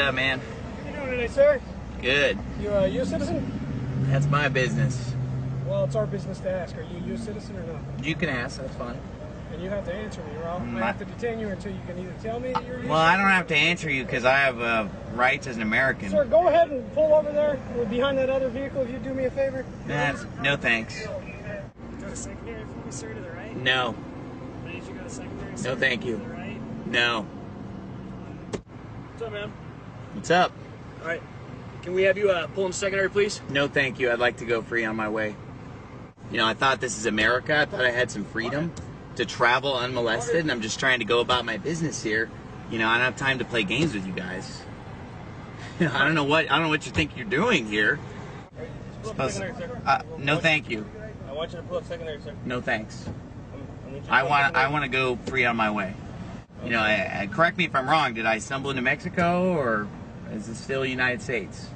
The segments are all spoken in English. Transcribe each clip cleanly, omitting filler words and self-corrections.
up, man? How you doing today, sir? Good. You a U.S. citizen? That's my business. Well, it's our business to ask. Are you a U.S. citizen or not? You can ask, that's fine. And you have to answer me, or I have to detain you until you can either tell me that you're a U.S. Well, I don't have to answer you because I have rights as an American. Sir, go ahead and pull over there behind that other vehicle if you do me a favor. No thanks. Go to secondary for me, sir, to the right. No. I need you to go to secondary, sir, No, thank you. to the right. No. What's up, man? What's up? All right. Can we have you pull in secondary, please? No, thank you. I'd like to go free on my way. You know, I thought this is America. I thought I had some freedom to travel unmolested, and I'm just trying to go about my business here. You know, I don't have time to play games with you guys. I don't know what you think you're doing here. Pull up secondary, sir. No, thank you. I want you to pull up secondary, sir. No, thanks. I need you to I pull up secondary. want to go free on my way. You know, correct me if I'm wrong. Did I stumble into Mexico, or is it still United States?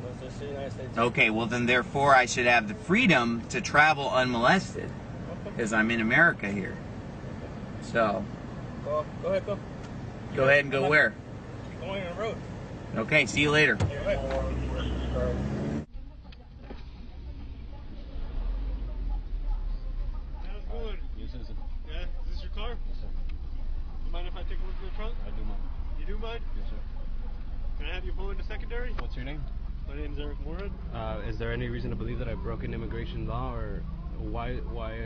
No, it's just the United States. Okay, well then therefore I should have the freedom to travel unmolested because I'm in America here. So, Go ahead, go. go ahead and go where? Keep going on the road. Okay, see you later. Yeah, right. How's it going? Yes, citizen. Yeah, is this your car? Yes, sir. You mind if I take a look at the trunk? I do mind. You do mind? Yes, sir. Can I have you pull into secondary? What's your name? My name's Eric Moorhead. Is there any reason to believe that I've broken immigration law, or why do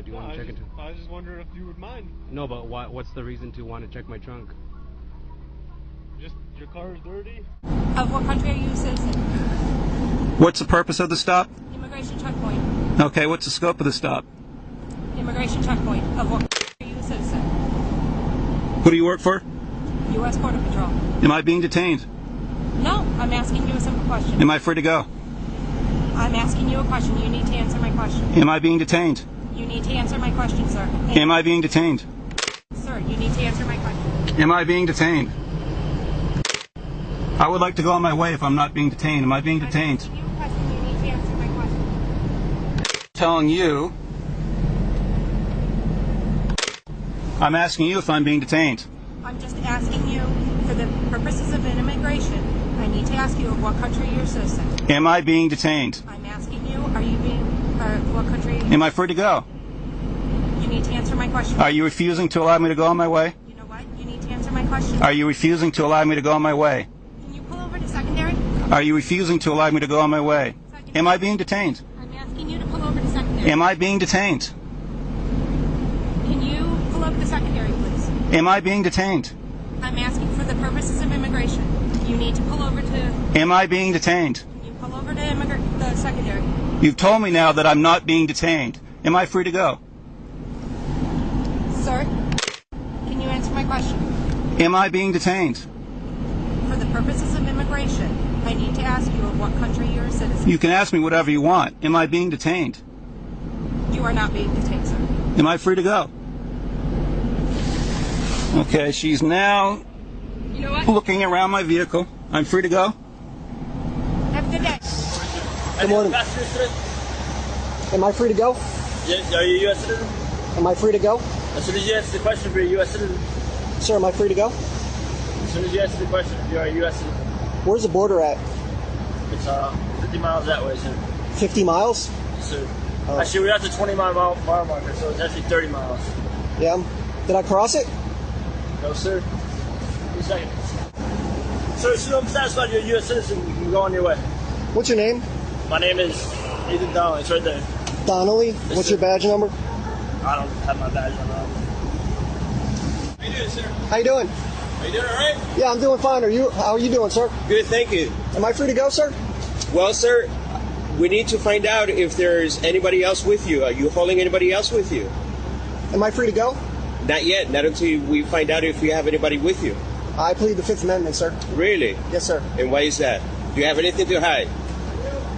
you want to check into? I was just wondering if you would mind. No, but what's the reason to want to check my trunk? Just your car is dirty. Of what country are you a citizen? What's the purpose of the stop? Immigration checkpoint. Okay, what's the scope of the stop? Immigration checkpoint. Of what country are you a citizen? Who do you work for? U.S. Border Patrol. Am I being detained? No, I'm asking you a simple question. Am I free to go? I'm asking you a question. You need to answer my question. Am I being detained? You need to answer my question, sir. Am I being detained? Sir, you need to answer my question. Am I being detained? I would like to go on my way if I'm not being detained. Am I being detained? I'm asking you a question. You need to answer my question. Telling you. I'm asking you if I'm being detained. I'm just asking you, for the purposes of an immigration, I need to ask you of what country you're a citizen. Am I being detained? I'm asking you, are you being, what country are you? Am I free to go? You need to answer my question. Are you refusing to allow me to go on my way? You know what? You need to answer my question. Are you refusing to allow me to go on my way? Can you pull over to secondary? Are you refusing to allow me to go on my way? Secondary. Am I being detained? I'm asking you to pull over to secondary. Am I being detained? Can you pull over to secondary, please? Am I being detained? I'm asking for the purposes of immigration. You need to pull over to. Am I being detained? Can you pull over to the secondary? You've told me now that I'm not being detained. Am I free to go? Sir, can you answer my question? Am I being detained? For the purposes of immigration, I need to ask you of what country you're a citizen. You can ask me whatever you want. Am I being detained? You are not being detained, sir. Am I free to go? Okay, she's now You know what? looking around my vehicle. I'm free to go? Have a good day. Good morning. Am I free to go? Yeah, are you a U.S. citizen? Am I free to go? As soon as you answer the question, if you're a U.S. citizen. Sir, am I free to go? As soon as you answer the question, if you're a U.S. citizen. Where's the border at? It's 50 miles that way, sir. 50 miles? Yes, sir. Oh. Actually, we're at the 20-mile marker, so it's actually 30 miles. Yeah. Did I cross it? No, sir. 2 seconds. Sir, as soon as I'm satisfied you're a U.S. citizen, you can go on your way. What's your name? My name is Ethan Donnelly. It's right there. Donnelly? What's sir. your badge number? I don't have my badge on. How you doing, sir? How you doing? Are you doing all right? Yeah, I'm doing fine. How are you doing, sir? Good, thank you. Am I free to go, sir? Well, sir, we need to find out if there's anybody else with you. Are you hauling anybody else with you? Am I free to go? Not yet, not until we find out if you have anybody with you. I plead the Fifth Amendment, sir. Really? Yes, sir. And why is that? Do you have anything to hide?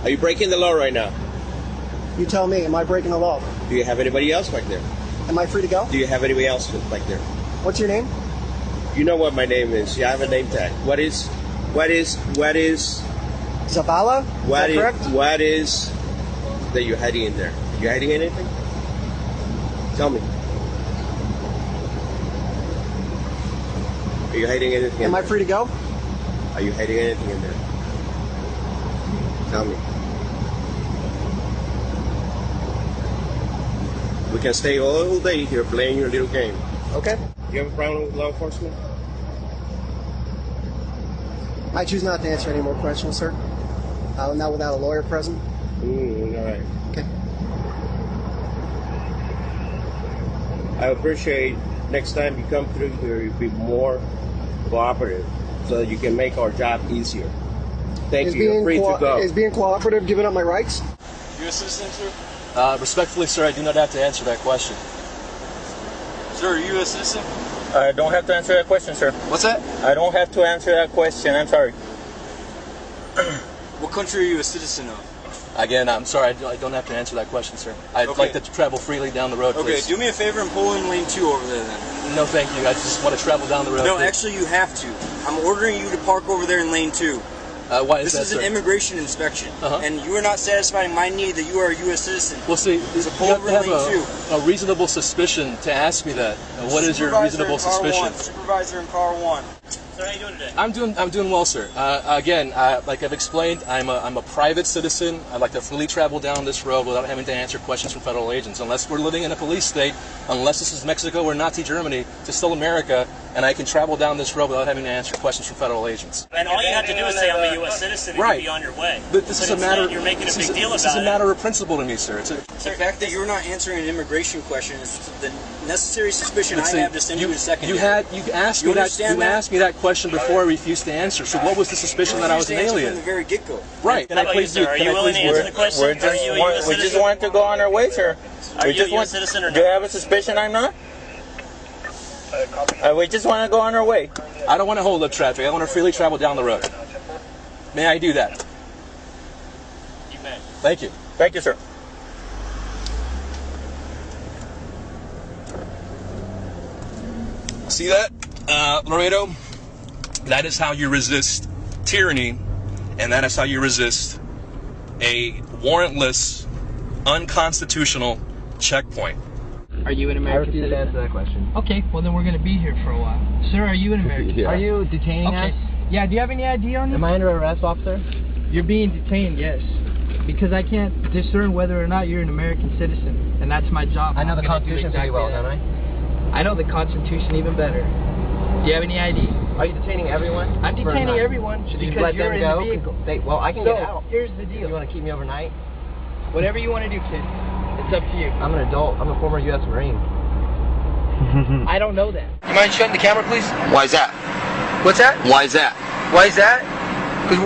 Are you breaking the law right now? You tell me. Am I breaking the law? Do you have anybody else back there? Am I free to go? Do you have anybody else back there? What's your name? You know what my name is. Yeah, I have a name tag. What is Zavala? Is that correct? What is that you're hiding in there? You hiding anything? Tell me. Are you hiding anything? Am I free to go? Are you hiding anything in there? Tell me. We can stay all day here playing your little game. Okay. You have a problem with law enforcement? I choose not to answer any more questions, sir. Not without a lawyer present. All right. Okay. I appreciate next time you come through here, you be more cooperative so that you can make our job easier. Thank you. You're free to go. Is being cooperative giving up my rights? You a citizen, sir? Respectfully, sir, I do not have to answer that question. Sir, are you a citizen? I don't have to answer that question, sir. What's that? I don't have to answer that question. I'm sorry. What country are you a citizen of? Again, I'm sorry, I don't have to answer that question, sir. I'd like to travel freely down the road, please. Okay, do me a favor and pull in lane 2 over there then. No, thank you. I just want to travel down the road. No, please. actually you have to. I'm ordering you to park over there in lane 2. Why is that, This is an sir? immigration inspection, and you are not satisfying my need that you are a U.S. citizen. Well, see, So you pull have over to have lane 2. a reasonable suspicion to ask me that. What is your reasonable suspicion? Supervisor in car 1. Sir, how you doing today? I'm doing well, sir. Again, like I've explained, I'm a private citizen. I like to freely travel down this road without having to answer questions from federal agents. Unless we're living in a police state, unless this is Mexico or Nazi Germany, it's still America, and I can travel down this road without having to answer questions from federal agents. And all you have to do is say I'm a U.S. citizen and Right. you'll be on your way. But this is a instead matter. You're making a big deal this about is a it. matter of principle to me, sir. It's a, The fact that you're not answering an immigration question is the necessary suspicion Let's I see, have to send you to secondary. You asked me that question before I refused to answer. So what was the suspicion that I was an alien? From the very get-go. Right. How about you, sir? Are you willing to answer the question? Are you a U.S. We citizen? just want to go on our way, sir. Are you a U.S. citizen or Do you not? have a suspicion I'm not? We just want to go on our way. I don't want to hold up traffic. I want to freely travel down the road. May I do that? You may. Thank you. Thank you, sir. See that, Laredo? That is how you resist tyranny, and that is how you resist a warrantless, unconstitutional checkpoint. Are you an American citizen? to answer that question. Okay, well then we're going to be here for a while. Sir, are you an American Yeah. citizen? Are you detaining us? Yeah, do you have any ID on you? Am I under arrest, officer? You're being detained, yes. Because I can't discern whether or not you're an American citizen. And that's my job. I know the I'm gonna do Constitution pretty well, exactly don't I? I know the Constitution even better. Do you have any ID? Are you detaining everyone? I'm detaining everyone Should you because let you're them in go? the vehicle. Well, I can So, get out. here's the deal. You want to keep me overnight? Whatever you want to do, kid. It's up to you. I'm an adult. I'm a former U.S. Marine. I don't know that. You mind shutting the camera, please? Why is that? What's that? Why is that? Why is that? Because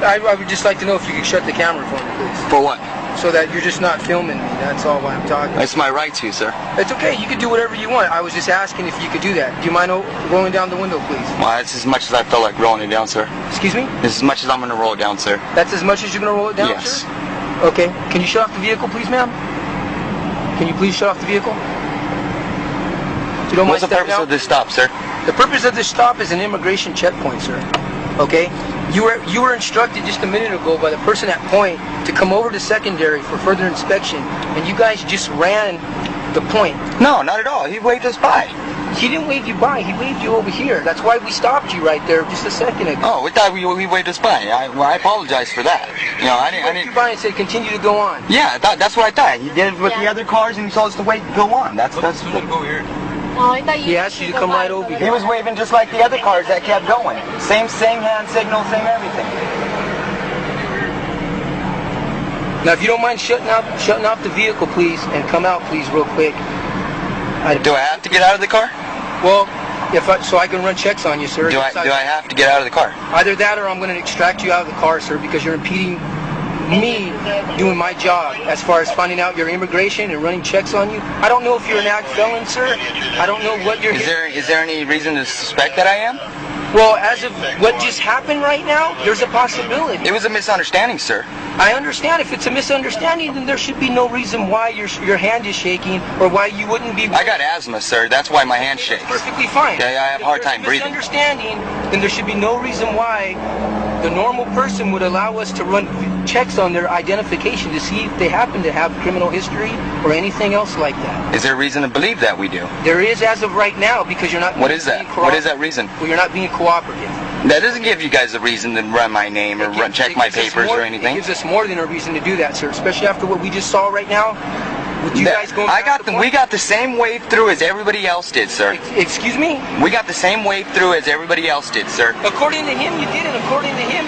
I would just like to know if you could shut the camera for me, please. For what? So that you're just not filming me. That's all why I'm talking. It's my right to, sir. It's okay. You can do whatever you want. I was just asking if you could do that. Do you mind rolling down the window, please? Well, that's as much as I feel like rolling it down, sir. Excuse me? This is as much as I'm going to roll it down, sir. That's as much as you're going to roll it down, Yes. sir? Okay. Can you shut off the vehicle, please, ma'am? Can you please shut off the vehicle? You don't What's the mind stepping purpose out? of this stop, sir? The purpose of this stop is an immigration checkpoint, sir. Okay? You were instructed just a minute ago by the person at point to come over to secondary for further inspection, and you guys just ran the point. No, not at all. He waved us by. He didn't wave you by. He waved you over here. That's why we stopped you right there just a second ago. Oh, we thought he waved us by. I apologize for that. You know, I He waved didn't. you by and said, continue to go on. Yeah, that's what I thought. He did it with the other cars, and he told us to wait, go on. That's. Go here. Oh, I thought He asked you to come right over He here. was waving just like the other cars that kept going. Same hand signal, same everything. Now, if you don't mind shutting off the vehicle, please, and come out, please, real quick. Do I have to get out of the car? Well, so I can run checks on you, sir. Do I have to get out of the car? Either that or I'm going to extract you out of the car, sir, because you're impeding me doing my job as far as finding out your immigration and running checks on you. I don't know if you're an act felon, sir. I don't know what you're... Is there any reason to suspect that I am? Well, as of what just happened right now, there's a possibility. It was a misunderstanding, sir. I understand. If it's a misunderstanding, then there should be no reason why your hand is shaking or why you wouldn't be... I got asthma, sir. That's why my hand shakes. Perfectly fine. Okay, I have a hard time breathing. If there's a misunderstanding, then there should be no reason why the normal person would allow us to run checks on their identification to see if they happen to have criminal history or anything else like that. Is there a reason to believe that we do? There is as of right now because you're not... What is that? What is that reason? Well, you're not being cooperative. That doesn't give you guys a reason to run my name or check my papers or anything. It gives us more than a reason to do that, sir. Especially after what we just saw right now. With you guys going we got the same wave through as everybody else did, sir. Excuse me? We got the same wave through as everybody else did, sir. According to him, you did, and according to him,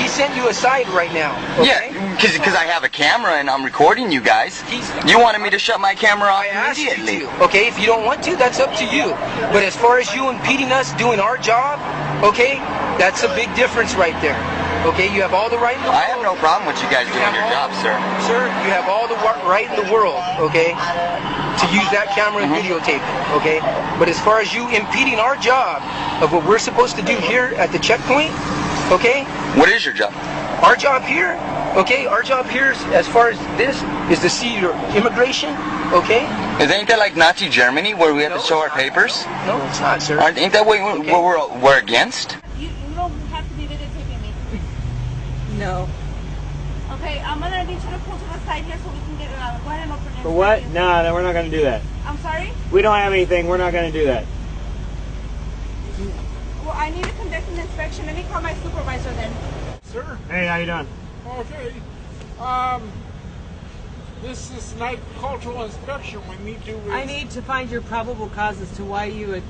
he sent you aside right now. Okay? Yeah, because I have a camera and I'm recording you guys. You wanted me to shut my camera off immediately. Okay, if you don't want to, that's up to you. But as far as you impeding us doing our job, okay, that's a big difference right there. Okay, you have all the right in the world. I have no problem with you guys doing your job, sir. Sir, you have all the right in the world, okay, to use that camera and videotape, okay? But as far as you impeding our job of what we're supposed to do here at the checkpoint, okay? What is your job? Our job here, okay, our job here, as far as this, is to see your immigration, okay? Ain't that like Nazi Germany where we have to show our papers? No, it's not, sir. Ain't that what we're against? You don't have to be videotaping me. No. Okay, I'm gonna need you to pull to the side here so we can get it out. Go ahead and open it. For what? No, we're not going to do that. I'm sorry? We don't have anything. We're not going to do that. Well, I need to conduct an inspection. Let me call my supervisor then. Sir? Hey, how you doing? Okay. This is an agricultural inspection. We need to... I need to find your probable cause as to why you would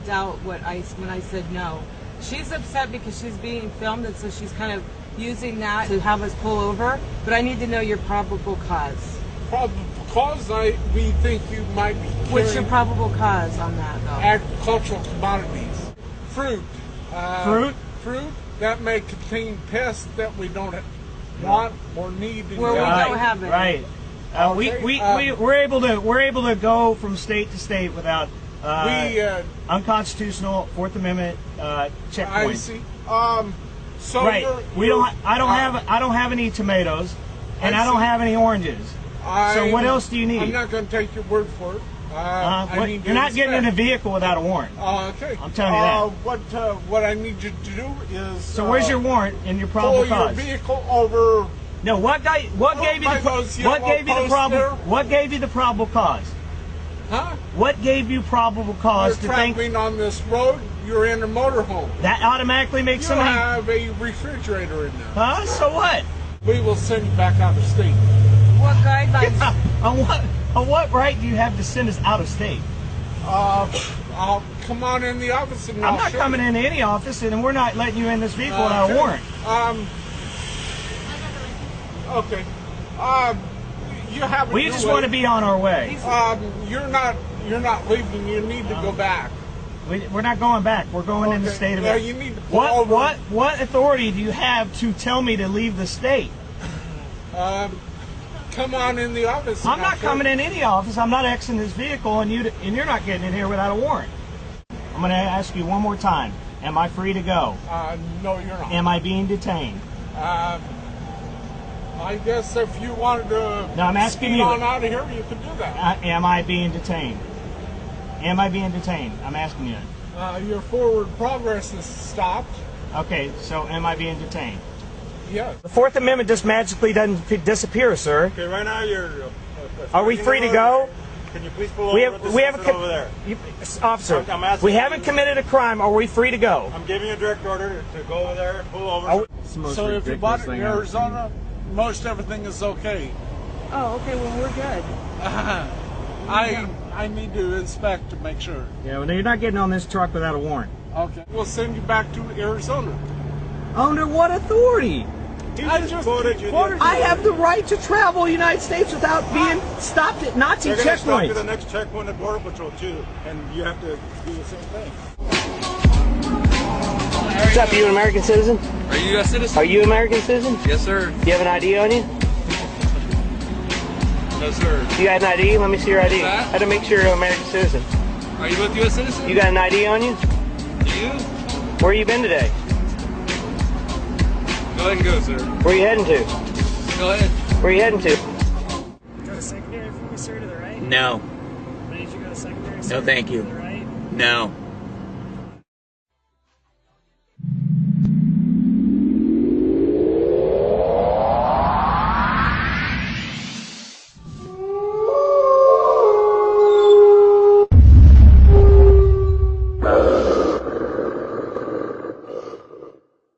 doubt when I said no. She's upset because she's being filmed, and so she's kind of using that to have us pull over. But I need to know your probable cause. Probable cause? We think you might be carrying... What's your probable cause on that, though? Agricultural commodities. Fruit. Fruit? Fruit that may contain pests that we don't want or need. Where we don't have it. Right. We're able to go from state to state without unconstitutional Fourth Amendment checkpoints. I see. So right. I don't have any tomatoes, and I don't have any oranges. So what else do you need? I'm not going to take your word for it. You're not getting in a vehicle without a warrant. Okay. I'm telling you that. What I need you to do is... So where's your warrant and your probable cause? Pull your vehicle over... No, what gave you the probable cause? Huh? What gave you probable cause to think... You're traveling on this road, you're in a motorhome. That automatically makes somebody... You have a refrigerator in there. Huh? So what? We will send you back out of state. What guidelines? Yeah. On what right do you have to send us out of state? I'll come on in the office and I'm not coming in any office, and we're not letting you in this vehicle without a warrant. Okay. You have. We just want to be on our way. You're not leaving. You need to go back. We're not going back. We're going in the state of. Yeah, you need to pull over. What authority do you have to tell me to leave the state? Come on in the office. I'm not coming in any office. I'm not exiting this vehicle, and you're not getting in here without a warrant. I'm going to ask you one more time. Am I free to go? No, you're not. Am I being detained? I guess if you wanted to no, I'm asking you. On out of here, you could do that. Am I being detained? Am I being detained? I'm asking you. Your forward progress is stopped. Okay, so am I being detained? Yes. The Fourth Amendment just magically doesn't disappear, sir. Okay, right now you're... Are we free to go? Can you please pull over over there? Officer, we haven't committed a crime. Are we free to go? I'm giving you a direct order to go over there and pull over. So if you bought it in Arizona, most everything is okay. Oh, okay, well, we're good. I need to inspect to make sure. Yeah, well, you're not getting on this truck without a warrant. Okay. We'll send you back to Arizona. Under what authority? I have the right to travel the United States without being stopped at Nazi checkpoints. They're going to stop you the next checkpoint at Border Patrol, too, and you have to do the same thing. What's up, you an American citizen? Are you a U.S. citizen? Are you an American citizen? Yes, sir. Do you have an ID on you? No, sir. You got an ID? Let me see your ID. What's that? How to make sure you're an American citizen. Are you both U.S. citizens? You got an ID on you? Do you? Where you been today? Go ahead and go, sir. Where you heading to? Go ahead. Where you heading to? Go to secondary for me, sir, to the right? No. I need you to go to secondary, sir, No, thank you. to the right? No.